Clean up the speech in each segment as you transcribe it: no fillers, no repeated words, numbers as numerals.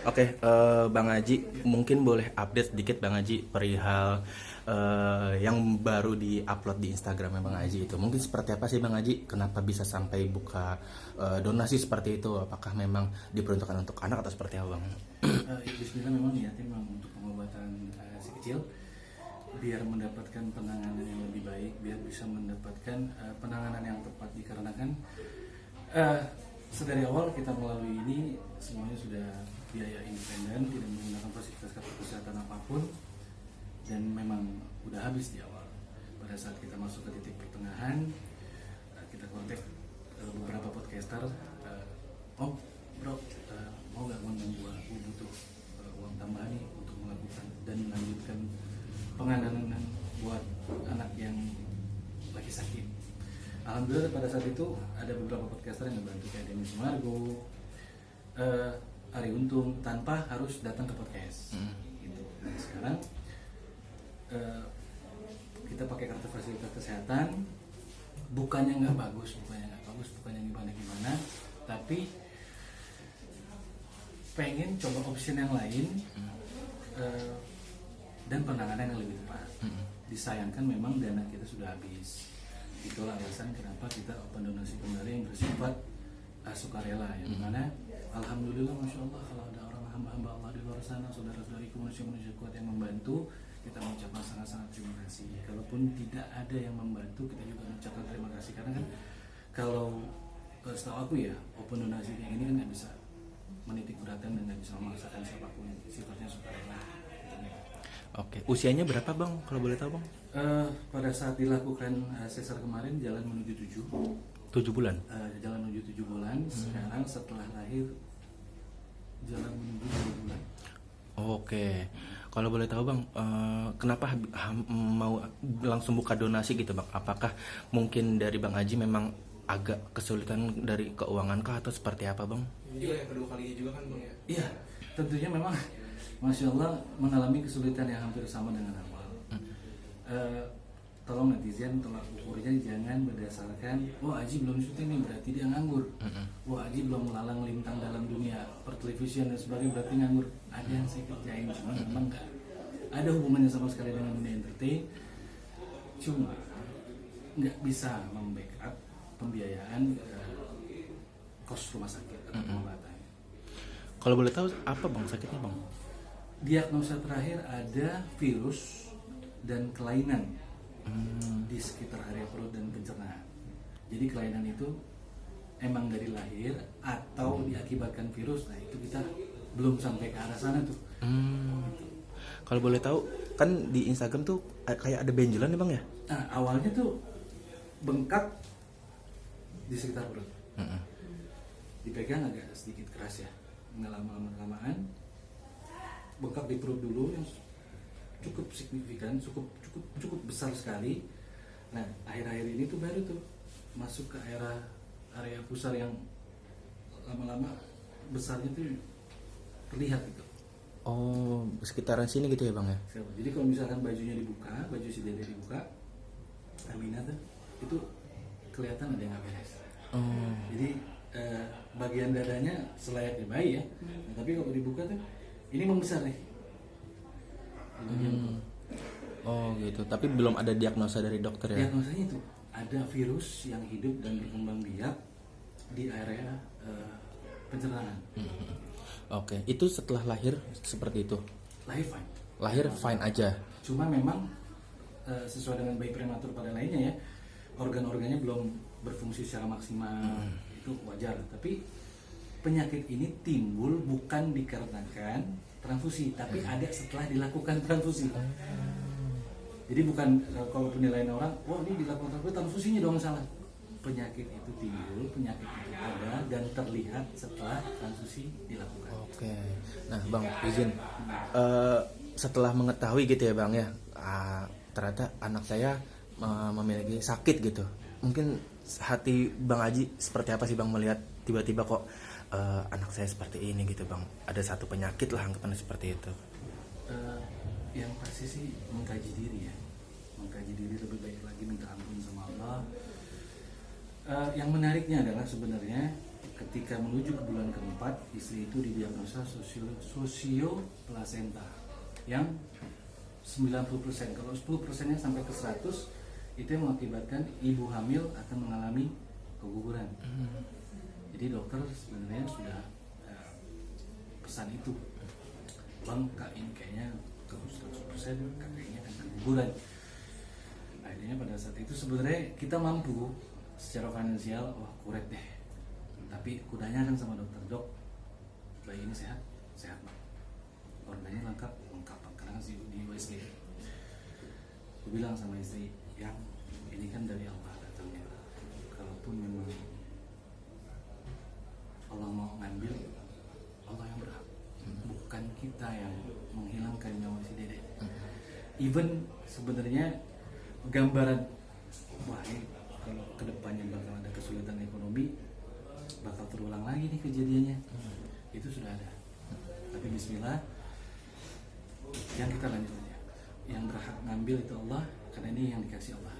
Oke, Bang Haji, mungkin boleh update sedikit Bang Haji perihal yang baru di-upload di Instagramnya Bang Haji itu. Mungkin seperti apa sih Bang Haji? Kenapa bisa sampai buka donasi seperti itu? Apakah memang diperuntukkan untuk anak atau seperti apa Bang? Bismillah, memang niatnya memang untuk pengobatan si kecil, biar mendapatkan penanganan yang lebih baik, biar bisa mendapatkan penanganan yang tepat, dikarenakan sedari awal kita melalui ini semuanya sudah biaya independen, tidak menggunakan fasilitas kesehatan apapun, dan memang udah habis di awal. Pada saat kita masuk ke titik pertengahan, kita kontak beberapa podcaster, oh bro, mau nggak ngundang gua butuh uang tambahan nih untuk melakukan dan melanjutkan penanganan buat anak yang lagi sakit. Alhamdulillah pada saat itu ada beberapa podcaster yang membantu, kayak Denny Sumargo, Ari Untung, tanpa harus datang ke podcast. Gitu. Nah, sekarang kita pakai kartu fasilitas kesehatan, bukannya nggak bagus, bukannya gimana, tapi pengen coba opsi yang lain dan penanganan yang lebih tepat. Disayangkan memang dana kita sudah habis. Itulah alasan kenapa kita open donasi kembali yang bersifat sukarela, yang mana alhamdulillah, masya Allah, kalau ada orang hamba-hamba Allah di luar sana, saudara-saudariku, manusia-manusia kuat yang membantu, kita mengucapkan sangat-sangat terima kasih. Kalaupun tidak ada yang membantu, kita juga mengucapkan terima kasih, karena kan kalau setahu aku ya, open donasi kayak ini kan nggak bisa menitik beratkan dan nggak bisa memaksakan siapapun, sifatnya sukarela. Oke, usianya berapa Bang kalau boleh tahu Bang? Pada saat dilakukan sesar kemarin jalan menuju 7, 7 bulan. jalan menuju 7 bulan. Sekarang setelah lahir jalan menuju 2 bulan. Oke, kalau boleh tahu Bang, kenapa mau langsung buka donasi gitu Bang? Apakah mungkin dari Bang Haji memang agak kesulitan dari keuangan kah atau seperti apa Bang? Ini juga yang kedua kalinya juga kan Bang ya? Iya, tentunya memang Masya Allah mengalami kesulitan yang hampir sama dengan awal. Tolong netizen, tolak ukurnya jangan berdasarkan, wah Haji belum syuting nih berarti dia nganggur. Wah Haji belum melalang lintang dalam dunia pertelevisian dan sebagainya berarti nganggur. Ada yang saya kerjain, cuma memang nggak ada hubungannya sama sekali dengan dunia entertain. Cuma nggak bisa membackup pembiayaan kos rumah sakit atau pengobatan. Kalau boleh tahu apa Bang sakitnya Bang? Diagnosa terakhir ada virus dan kelainan di sekitar area perut dan pencernaan. Jadi kelainan itu emang dari lahir atau diakibatkan virus. Nah itu kita belum sampai ke arah sana tuh. Kalau boleh tahu, kan di Instagram tuh kayak ada benjolan nih Bang ya? Nah awalnya tuh bengkak di sekitar perut. Dipegang agak sedikit keras ya. Nggak lama-lamaan bengkak di perut dulu yang cukup signifikan, cukup besar sekali. Nah akhir-akhir ini tuh baru tuh masuk ke area pusar yang lama-lama besarnya tuh terlihat gitu. Oh, sekitaran sini gitu ya Bang ya? Jadi kalau misalkan bajunya dibuka, baju si Dede dibuka, Aminah tuh itu kelihatan ada yang nggak beres. Jadi bagian dadanya selayaknya bayi ya, nah, tapi kalau dibuka tuh ini membesar nih. Oh gitu, tapi belum ada diagnosa dari dokter ya? Diagnosanya itu ada virus yang hidup dan berkembang biak di area pencernaan. Oke, itu setelah lahir seperti itu? Lahir fine. Lahir fine aja? Cuma memang sesuai dengan bayi prematur pada lainnya ya, organ-organnya belum berfungsi secara maksimal. Itu wajar, tapi penyakit ini timbul bukan dikarenakan transfusi, tapi ada setelah dilakukan transfusi. Jadi bukan kalau penilaian orang, wah ini dilakukan transfusinya doang salah. Penyakit itu timbul, penyakit itu ada dan terlihat setelah transfusi dilakukan. Oke, nah Bang izin, setelah mengetahui gitu ya Bang ya, ternyata anak saya memiliki sakit gitu. Mungkin hati Bang Haji seperti apa sih Bang melihat tiba-tiba kok anak saya seperti ini gitu Bang? Ada satu penyakit lah anggapannya seperti itu. Yang pasti sih mengkaji diri ya, mengkaji diri lebih baik lagi, minta ampun sama Allah. Yang menariknya adalah sebenarnya ketika menuju ke bulan keempat, istri itu didiagnosa sosio plasenta yang 90%. Kalau 10%-nya sampai ke 100, itu yang mengakibatkan ibu hamil akan mengalami keguguran. Jadi dokter sebenarnya sudah pesan itu, bang kak ini kayaknya ke 100% kakaknya akan keguguran. Akhirnya pada saat itu sebenarnya kita mampu secara finansial, wah kuret deh. Tapi kudanya kan sama dokter, dok bayi ini sehat bang, organnya lengkap karena kan di USG. Aku bilang sama istri, yang ini kan dari Allah datangnya, kalaupun memang Allah mau ngambil, Allah yang berhak, bukan kita yang menghilangkan nyawa si dede. Even sebenarnya gambaran, wah ini kalau kedepannya bakal ada kesulitan ekonomi, bakal terulang lagi nih kejadiannya, itu sudah ada. Tapi Bismillah, yang kita lanjut aja. Yang berhak ngambil itu Allah, karena ini yang dikasih Allah.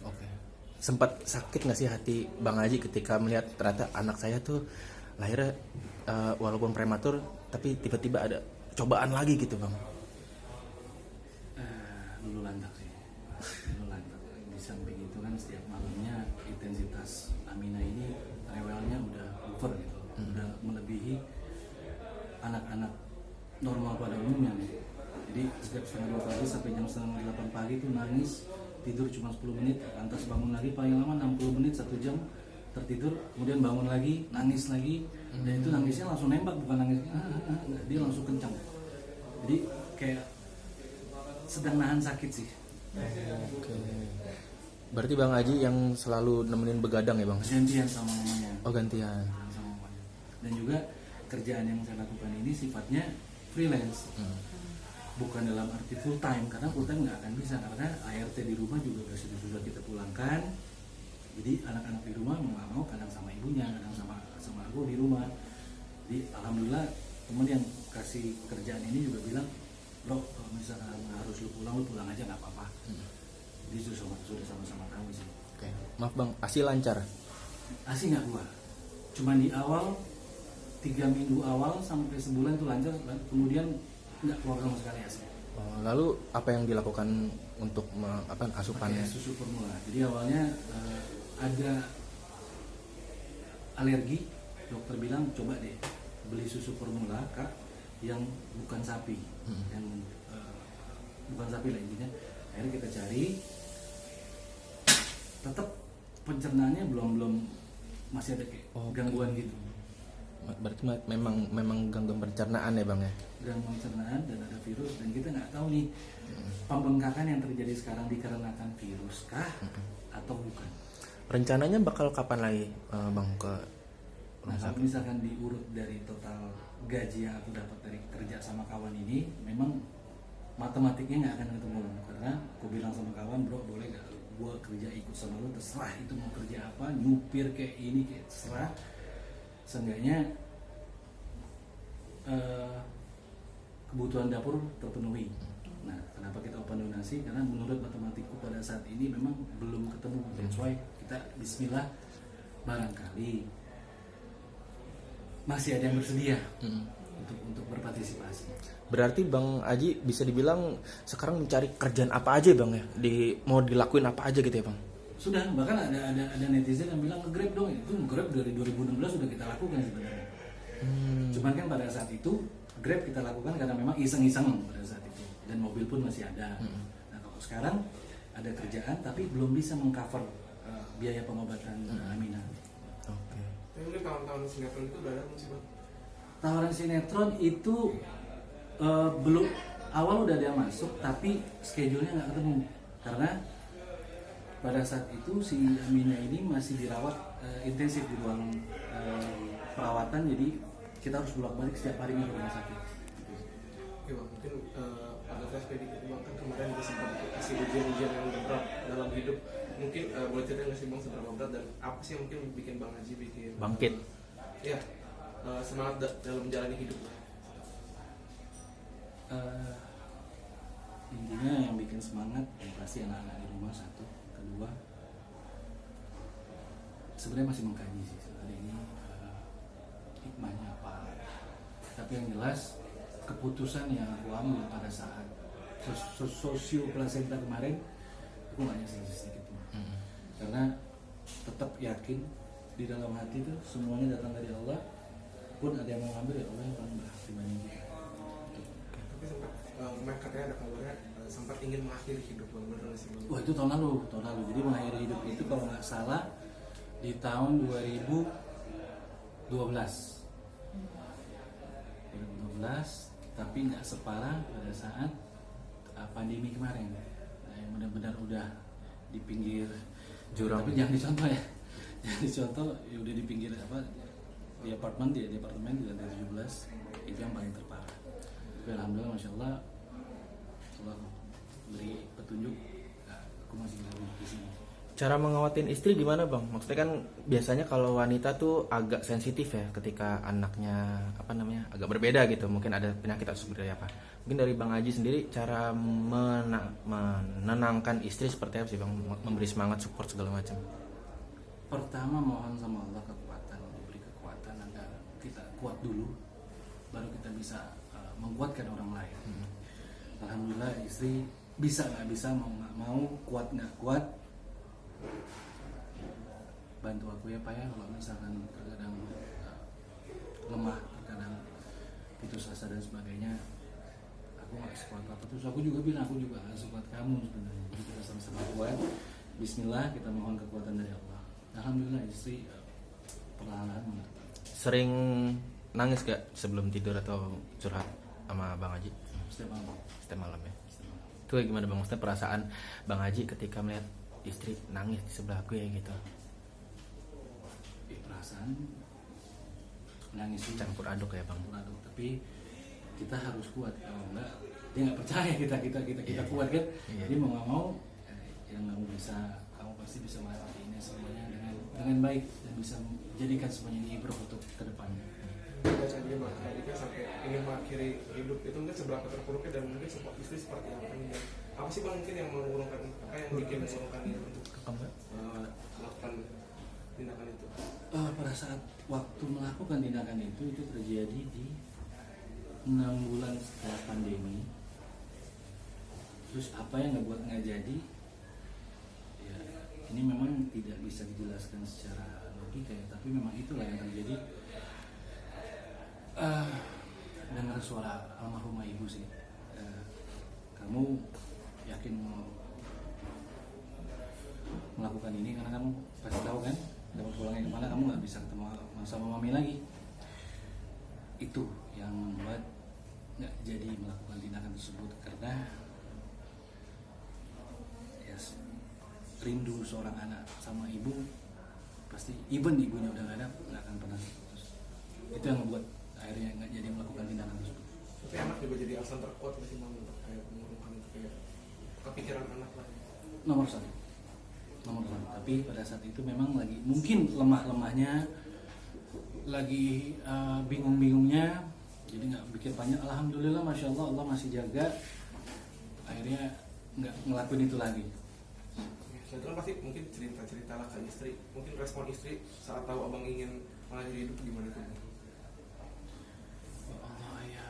Oke. Sempat sakit nggak sih hati Bang Haji ketika melihat ternyata anak saya tuh lahirnya walaupun prematur, tapi tiba-tiba ada cobaan lagi gitu Bang? Lulu lantak sih. Lulu lantak. Di samping itu kan setiap malamnya intensitas Aminah ini rewelnya udah over gitu, udah melebihi anak-anak normal pada umumnya nih. Jadi setiap setengah 2 pagi sampai jam setengah 8 pagi itu nangis, tidur cuma 10 menit, lantas bangun lagi paling lama 60 menit 1 jam tertidur, kemudian bangun lagi, nangis lagi, dan itu nangisnya langsung nembak, bukan nangis dia langsung kencang. Jadi kayak sedang nahan sakit sih. Oke. Berarti Bang Haji yang selalu nemenin begadang ya Bang? Gantian sama mamanya. Oh gantian. Sama mamanya. Dan juga kerjaan yang saya lakukan ini sifatnya freelance. Bukan dalam arti full time, karena full time nggak akan bisa, karena ART di rumah juga sudah kita pulangkan. Jadi anak-anak di rumah mau nggak mau kadang sama ibunya, kadang sama aku di rumah. Jadi alhamdulillah teman yang kasih kerjaan ini juga bilang, bro kalau misalkan harus lu pulang aja nggak apa-apa. Jadi sudah sama-sama tahu sih. Oke. Maaf Bang, ASI lancar? ASI nggak gua, cuma di awal 3 minggu awal sampai sebulan tuh lancar, kemudian nggak keluar sama sekali ASI. Lalu apa yang dilakukan untuk asupannya? Pakai susu formula. Jadi awalnya ada alergi, dokter bilang coba deh beli susu formula kak yang bukan sapi, yang bukan sapi lah intinya. Akhirnya kita cari, tetap pencernaannya belum masih ada kayak gangguan gitu. Berarti memang gangguan pencernaan ya Bang ya? Gangguan pencernaan dan ada virus, dan kita nggak tahu nih pembengkakan yang terjadi sekarang dikarenakan virus kah atau bukan. Rencananya bakal kapan lagi Bang ke Nah kalau misalkan diurut dari total gaji yang aku dapat dari kerja sama kawan ini, memang matematiknya nggak akan ketemu, karena aku bilang sama kawan, bro boleh nggak gue kerja ikut sama lu, terserah itu mau kerja apa, nyupir kayak ini kayak terserah, seenggaknya kebutuhan dapur terpenuhi. Nah kenapa kita open donasi, karena menurut matematikku pada saat ini memang belum ketemu. That's why kita bismillah, barangkali masih ada yang bersedia untuk berpartisipasi. Berarti Bang Haji bisa dibilang sekarang mencari kerjaan apa aja Bang ya? Mau dilakuin apa aja gitu ya Bang? Sudah, bahkan ada netizen yang bilang nge-Grab dong, itu Grab dari 2016 sudah kita lakukan sebenarnya. Cuman kan pada saat itu Grab kita lakukan karena memang iseng-iseng pada saat itu, dan mobil pun masih ada. Nah kalau sekarang ada kerjaan tapi belum bisa mengcover biaya pengobatan Aminah. Oke. Tapi mungkin tahun-tahun sinetron itu udah ada belum sih Bang? Tawaran sinetron itu belum, awal udah ada yang masuk tapi schedule-nya nggak ketemu, karena pada saat itu si Aminah ini masih dirawat intensif di ruang perawatan, jadi kita harus bolak-balik setiap harinya ke rumah sakit. Oke Bang, mungkin ada flashback dikit Bang, kan kemarin juga sempat kasih ujian-ujian yang berat dalam hidup. Mungkin boleh cerita nggak sih Bang seberapa berat dan apa sih yang mungkin bikin Bang Haji bikin Bangkit. Ya, semangat dalam menjalani hidup lah. Intinya yang bikin semangat yang pasti anak-anak di rumah satu, kedua sebenarnya masih mengkaji sih hari ini, tapi yang jelas keputusan yang aku ambil pada saat sosio placenta kemarin, aku nggak nyesel sedikit pun. Karena tetap yakin di dalam hati itu semuanya datang dari Allah, pun ada yang mau ngambil ya Allah yang paling berhak dibanding kita. Tapi sempat kemarin katanya ada kabarnya sempat ingin mengakhiri hidup, Bang, benar nggak sih, Bang? Wah, itu tahun lalu. Jadi mengakhiri hidup itu kalau nggak salah di tahun 2012, tapi nggak separah pada saat pandemi kemarin. Nah, yang benar-benar udah di pinggir Jurang. tapi jangan dicontoh ya. Jangan dicontoh, ya udah di pinggir di apartemen di lantai 17, itu yang paling terparah. Tapi alhamdulillah, masya Allah, Allah beri petunjuk, aku masih hidup di sini. Cara mengawatin istri gimana bang? Maksudnya kan biasanya kalau wanita tuh agak sensitif ya ketika anaknya agak berbeda gitu. Mungkin ada penyakit atau seperti apa. Mungkin dari Bang Haji sendiri cara menenangkan istri seperti apa sih bang? Memberi semangat, support segala macam. Pertama mohon sama Allah kekuatan, diberi kekuatan agar kita kuat dulu, baru kita bisa menguatkan orang lain. Alhamdulillah istri bisa nggak bisa, mau nggak mau, kuat nggak kuat, bantu aku ya Pak ya, kalau misalkan terkadang lemah, terkadang putus asa dan sebagainya, aku nggak sekuat apa. Terus aku juga bilang aku juga nggak sekuat kamu sebenarnya. Jadi kita sama-sama kuat. Bismillah, kita mohon kekuatan dari Allah. Alhamdulillah istri perlahan-lahan mengerti. Sering nangis gak sebelum tidur atau curhat sama Bang Haji? Setiap malam. Setiap malam ya. Itu kayak gimana bang? Maksudnya perasaan Bang Haji ketika melihat istri nangis di sebelah gue gitu? Perasaan nangis itu Campur aduk ya bang. campur aduk, tapi kita harus kuat. Kalau enggak, dia nggak percaya kita kuat kan. Iya. Jadi mau nggak mau, yang kamu pasti bisa melewati ini semuanya dengan baik dan bisa menjadikan semuanya ini ibrah untuk kedepannya. Baca dia Bang, ketika sampai ingin mengakhiri hidup itu mungkin seberapa terpuruknya dan mungkin support istri seperti apa nih, dan apa sih Bang mungkin yang mengurungkan, apa yang bikin mengurungkan dia untuk melakukan tindakan itu? Pada saat waktu melakukan tindakan itu terjadi di 6 bulan setelah pandemi. Terus apa yang nggak jadi? Ya, ini memang tidak bisa dijelaskan secara logika ya, tapi memang itulah yang terjadi. Dengar suara almarhumah ibu sih, kamu yakin mau melakukan ini karena kamu pasti tahu kan dapat pulangnya kemana, kamu nggak bisa ketemu sama mami lagi. Itu yang membuat nggak jadi melakukan tindakan tersebut, karena ya rindu seorang anak sama ibu pasti, even ibunya udah nggak ada, nggak akan pernah terus. Itu yang membuat akhirnya nggak jadi melakukan tindakan tersebut. Tapi anak juga jadi alasan terkuat nggak sih Bang untuk kayak mengurungkan itu, kayak kepikiran anak lah. Nomor satu. Tapi pada saat itu memang lagi mungkin lemah-lemahnya, lagi bingung-bingungnya, jadi nggak pikir banyak. Alhamdulillah, masya Allah, Allah masih jaga. Akhirnya nggak ngelakuin itu lagi. Setelah kan pasti mungkin cerita lah ke istri, mungkin respon istri saat tahu abang ingin mengakhiri hidup gimana tuh? Ya Allah ya,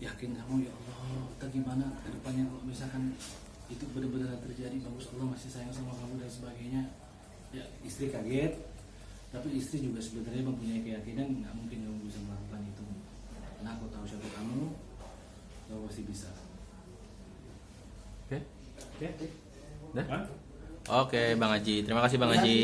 yakin kamu ya Allah, tak gimana ke depannya kalau misalkan itu benar-benar terjadi, bagus, Allah masih sayang sama kamu dan sebagainya. Ya istri kaget, tapi istri juga sebenarnya mempunyai keyakinan nggak mungkin kamu bisa melakukan itu. Karena aku tahu siapa kamu pasti bisa. Oke. Dah? Oke Bang Haji, terima kasih Bang Haji.